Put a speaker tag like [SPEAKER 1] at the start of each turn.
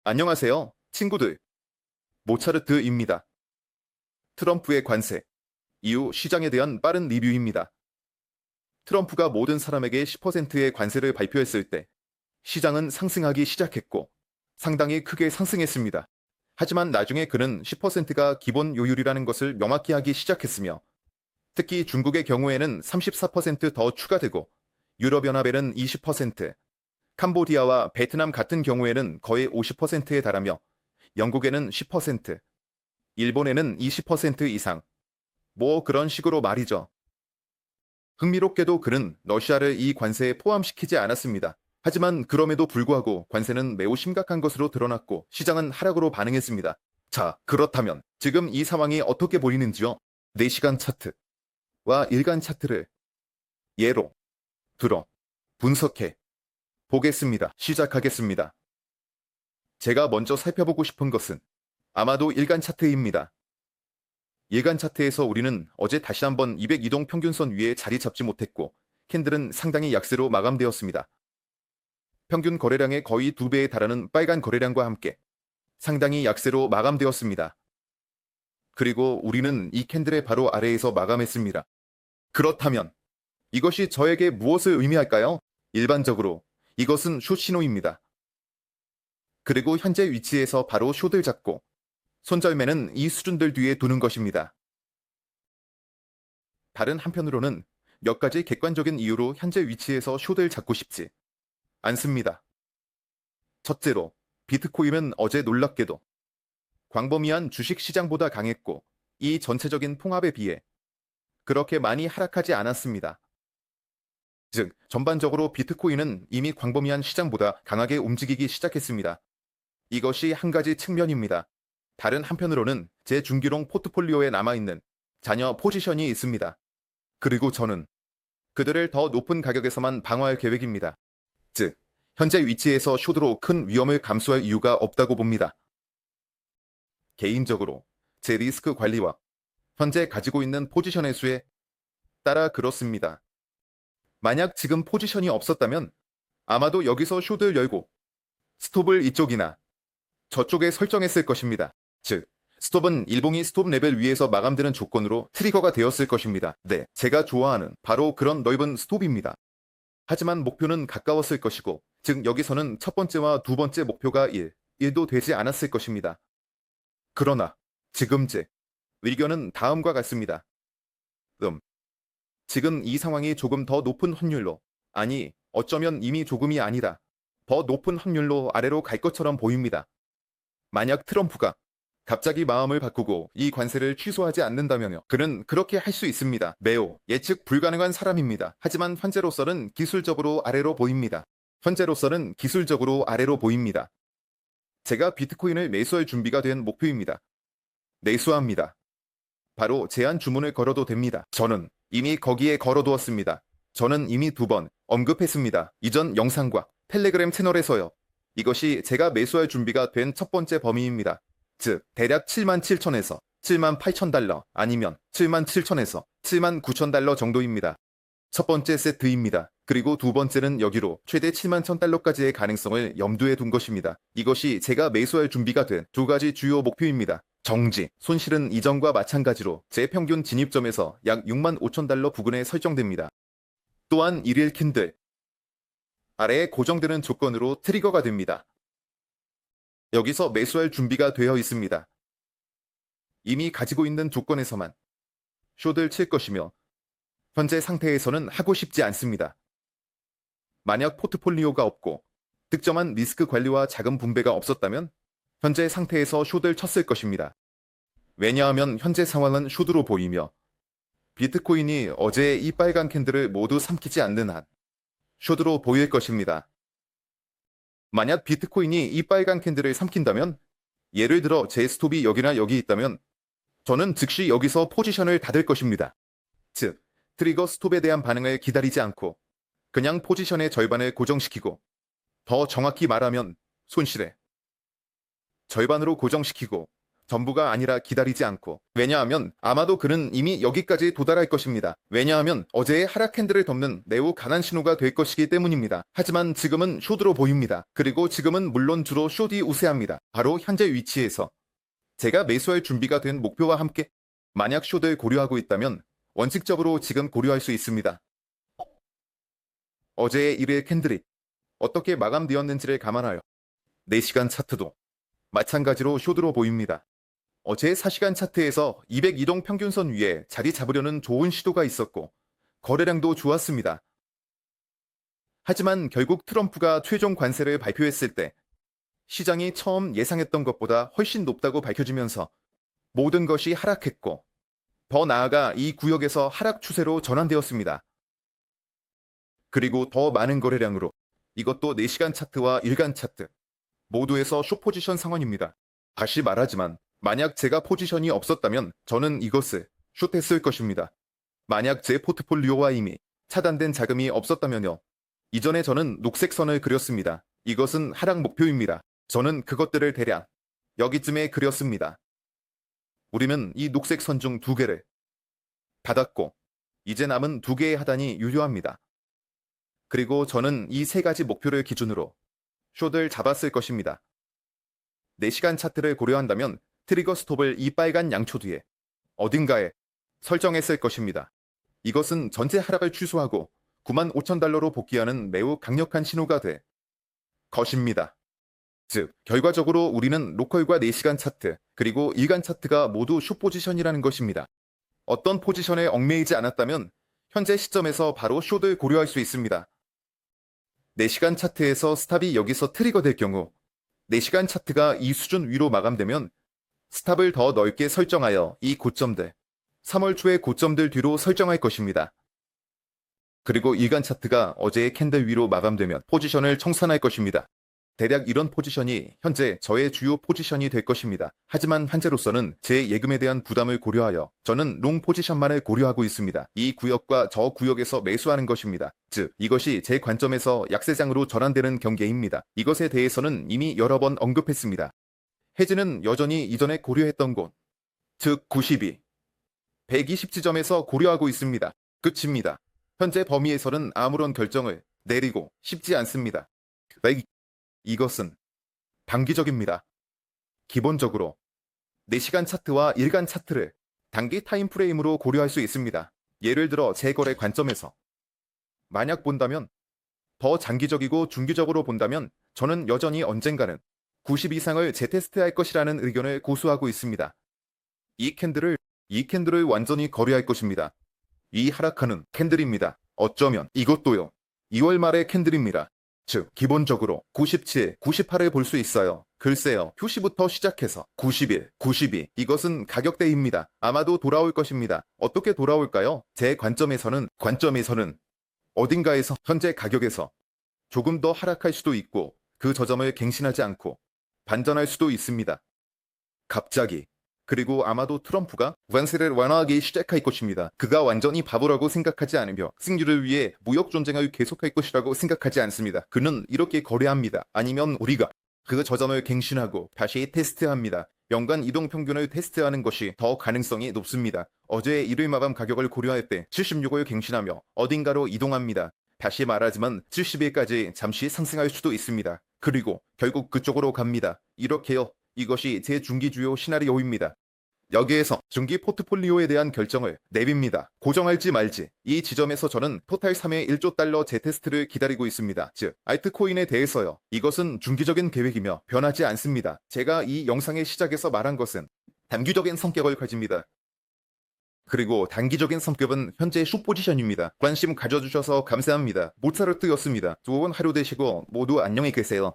[SPEAKER 1] 안녕하세요, 친구들. 모차르트입니다. 트럼프의 관세, 이후 시장에 대한 빠른 리뷰입니다. 트럼프가 모든 사람에게 10%의 관세를 발표했을 때 시장은 상승하기 시작했고 상당히 크게 상승했습니다. 하지만 나중에 그는 10%가 기본 요율이라는 것을 명확히 하기 시작했으며 특히 중국의 경우에는 34%더 추가되고 유럽연합에는 20%, 캄보디아와 베트남 같은 경우에는 거의 50%에 달하며 영국에는 10%, 일본에는 20% 이상. 뭐 그런 식으로 말이죠. 흥미롭게도 그는 러시아를 이 관세에 포함시키지 않았습니다. 하지만 그럼에도 불구하고 관세는 매우 심각한 것으로 드러났고 시장은 하락으로 반응했습니다. 자, 그렇다면 지금 이 상황이 어떻게 보이는지요? 4시간 차트와 일간 차트를 예로 들어 분석해 보겠습니다. 시작하겠습니다. 제가 먼저 살펴보고 싶은 것은 아마도 일간 차트입니다. 일간 차트에서 우리는 어제 다시 한번 200이동 평균선 위에 자리 잡지 못했고 캔들은 상당히 약세로 마감되었습니다. 평균 거래량의 거의 2배에 달하는 빨간 거래량과 함께 상당히 약세로 마감되었습니다. 그리고 우리는 이 캔들의 바로 아래에서 마감했습니다. 그렇다면 이것이 저에게 무엇을 의미할까요? 일반적으로 이것은 숏 신호입니다. 그리고 현재 위치에서 바로 숏을 잡고 손절매는 이 수준들 뒤에 두는 것입니다. 다른 한편으로는 몇 가지 객관적인 이유로 현재 위치에서 숏을 잡고 싶지 않습니다. 첫째로, 비트코인은 어제 놀랍게도 광범위한 주식 시장보다 강했고 이 전체적인 통합에 비해 그렇게 많이 하락하지 않았습니다. 즉, 전반적으로 비트코인은 이미 광범위한 시장보다 강하게 움직이기 시작했습니다. 이것이 한 가지 측면입니다. 다른 한편으로는 제 중기롱 포트폴리오에 남아있는 잔여 포지션이 있습니다. 그리고 저는 그들을 더 높은 가격에서만 방어할 계획입니다. 즉, 현재 위치에서 숏으로 큰 위험을 감수할 이유가 없다고 봅니다. 개인적으로 제 리스크 관리와 현재 가지고 있는 포지션의 수에 따라 그렇습니다. 만약 지금 포지션이 없었다면 아마도 여기서 숏을 열고 스톱을 이쪽이나 저쪽에 설정했을 것입니다. 즉, 스톱은 일봉이 스톱 레벨 위에서 마감되는 조건으로 트리거가 되었을 것입니다. 네, 제가 좋아하는 바로 그런 넓은 스톱입니다. 하지만 목표는 가까웠을 것이고, 즉 여기서는 첫 번째와 두 번째 목표가 1도 되지 않았을 것입니다. 그러나 지금 제 의견은 다음과 같습니다. 지금 이 상황이 조금 더 높은 확률로, 아니 어쩌면 이미 조금이 아니라 더 높은 확률로 아래로 갈 것처럼 보입니다. 만약 트럼프가 갑자기 마음을 바꾸고 이 관세를 취소하지 않는다면요. 그는 그렇게 할 수 있습니다. 매우 예측 불가능한 사람입니다. 하지만 현재로서는 기술적으로 아래로 보입니다. 제가 비트코인을 매수할 준비가 된 목표입니다. 매수합니다. 바로 제한 주문을 걸어도 됩니다. 저는 이미 거기에 걸어두었습니다. 저는 이미 2번 언급했습니다. 이전 영상과 텔레그램 채널에서요. 이것이 제가 매수할 준비가 된 첫 번째 범위입니다. 즉, 대략 77,000에서 78,000달러 아니면 77,000에서 79,000달러 정도입니다. 첫 번째 세트입니다. 그리고 두 번째는 여기로 최대 71,000달러까지의 가능성을 염두에 둔 것입니다. 이것이 제가 매수할 준비가 된 두 가지 주요 목표입니다. 정지, 손실은 이전과 마찬가지로 제 평균 진입점에서 약 65,000달러 부근에 설정됩니다. 또한 일일 캔들 아래에 고정되는 조건으로 트리거가 됩니다. 여기서 매수할 준비가 되어 있습니다. 이미 가지고 있는 조건에서만 숏을 칠 것이며 현재 상태에서는 하고 싶지 않습니다. 만약 포트폴리오가 없고 특정한 리스크 관리와 자금 분배가 없었다면 현재 상태에서 숏을 쳤을 것입니다. 왜냐하면 현재 상황은 숏으로 보이며 비트코인이 어제의 이 빨간 캔들을 모두 삼키지 않는 한 숏으로 보일 것입니다. 만약 비트코인이 이 빨간 캔들을 삼킨다면, 예를 들어 제 스톱이 여기나 여기 있다면 저는 즉시 여기서 포지션을 닫을 것입니다. 즉, 트리거 스톱에 대한 반응을 기다리지 않고 그냥 포지션의 절반을 고정시키고, 더 정확히 말하면 손실의 절반으로 고정시키고 전부가 아니라 기다리지 않고. 왜냐하면 아마도 그는 이미 여기까지 도달할 것입니다. 왜냐하면 어제의 하락 캔들을 덮는 매우 강한 신호가 될 것이기 때문입니다. 하지만 지금은 숏으로 보입니다. 그리고 지금은 물론 주로 숏이 우세합니다. 바로 현재 위치에서 제가 매수할 준비가 된 목표와 함께 만약 숏을 고려하고 있다면 원칙적으로 지금 고려할 수 있습니다. 어제의 1일 캔들이 어떻게 마감되었는지를 감안하여 4시간 차트도 마찬가지로 숏으로 보입니다. 어제 4시간 차트에서 200이동 평균선 위에 자리 잡으려는 좋은 시도가 있었고 거래량도 좋았습니다. 하지만 결국 트럼프가 최종 관세를 발표했을 때 시장이 처음 예상했던 것보다 훨씬 높다고 밝혀지면서 모든 것이 하락했고 더 나아가 이 구역에서 하락 추세로 전환되었습니다. 그리고 더 많은 거래량으로 이것도 4시간 차트와 일간 차트 모두에서 숏 포지션 상황입니다. 다시 말하지만 만약 제가 포지션이 없었다면 저는 이것을 숏했을 것입니다. 만약 제 포트폴리오와 이미 차단된 자금이 없었다면요. 이전에 저는 녹색 선을 그렸습니다. 이것은 하락 목표입니다. 저는 그것들을 대략 여기쯤에 그렸습니다. 우리는 이 녹색 선 중 2개를 받았고 이제 남은 2개의 하단이 유효합니다. 그리고 저는 이 3가지 목표를 기준으로 숏을 잡았을 것입니다. 4시간 차트를 고려한다면 트리거 스톱을 이 빨간 양초 뒤에 어딘가에 설정했을 것입니다. 이것은 전체 하락을 취소하고 95,000달러로 복귀하는 매우 강력한 신호가 될 것입니다. 즉, 결과적으로 우리는 로컬과 4시간 차트, 그리고 일간 차트가 모두 숏 포지션이라는 것입니다. 어떤 포지션에 얽매이지 않았다면 현재 시점에서 바로 숏을 고려할 수 있습니다. 4시간 차트에서 스탑이 여기서 트리거 될 경우 4시간 차트가 이 수준 위로 마감되면 스탑을 더 넓게 설정하여 이 고점들, 3월 초의 고점들 뒤로 설정할 것입니다. 그리고 일간 차트가 어제의 캔들 위로 마감되면 포지션을 청산할 것입니다. 대략 이런 포지션이 현재 저의 주요 포지션이 될 것입니다. 하지만 현재로서는 제 예금에 대한 부담을 고려하여 저는 롱 포지션만을 고려하고 있습니다. 이 구역과 저 구역에서 매수하는 것입니다. 즉, 이것이 제 관점에서 약세장으로 전환되는 경계입니다. 이것에 대해서는 이미 여러 번 언급했습니다. 해지는 여전히 이전에 고려했던 곳, 즉 92, 120지점에서 고려하고 있습니다. 끝입니다. 현재 범위에서는 아무런 결정을 내리고 싶지 않습니다. 이것은 단기적입니다. 기본적으로 4시간 차트와 일간 차트를 단기 타임프레임으로 고려할 수 있습니다. 예를 들어 제 거래 관점에서 만약 본다면 더 장기적이고 중기적으로 본다면 저는 여전히 언젠가는 90 이상을 재테스트할 것이라는 의견을 고수하고 있습니다. 이 캔들을 완전히 거래할 것입니다. 이 하락하는 캔들입니다. 어쩌면 이것도요. 2월 말의 캔들입니다. 즉, 기본적으로 97, 98을 볼 수 있어요. 글쎄요, 표시부터 시작해서 91, 92, 이것은 가격대입니다. 아마도 돌아올 것입니다. 어떻게 돌아올까요? 제 관점에서는 어딘가에서 현재 가격에서 조금 더 하락할 수도 있고 그 저점을 갱신하지 않고 반전할 수도 있습니다. 갑자기. 그리고 아마도 트럼프가 관세를 완화하기 시작할 것입니다. 그가 완전히 바보라고 생각하지 않으며 승리를 위해 무역 전쟁을 계속할 것이라고 생각하지 않습니다. 그는 이렇게 거래합니다. 아니면 우리가 그 저점을 갱신하고 다시 테스트합니다. 연간 이동 평균을 테스트하는 것이 더 가능성이 높습니다. 어제의 일요일 마감 가격을 고려할 때 76을 갱신하며 어딘가로 이동합니다. 다시 말하지만 70일까지 잠시 상승할 수도 있습니다. 그리고 결국 그쪽으로 갑니다. 이렇게요. 이것이 제 중기 주요 시나리오입니다. 여기에서 중기 포트폴리오에 대한 결정을 내립니다. 고정할지 말지. 이 지점에서 저는 토탈 3회 1조 달러 재테스트를 기다리고 있습니다. 즉, 알트코인에 대해서요. 이것은 중기적인 계획이며 변하지 않습니다. 제가 이 영상의 시작에서 말한 것은 단기적인 성격을 가집니다. 그리고 단기적인 성격은 현재 숏 포지션입니다. 관심 가져주셔서 감사합니다. 모차르트였습니다. 좋은 하루 되시고 모두 안녕히 계세요.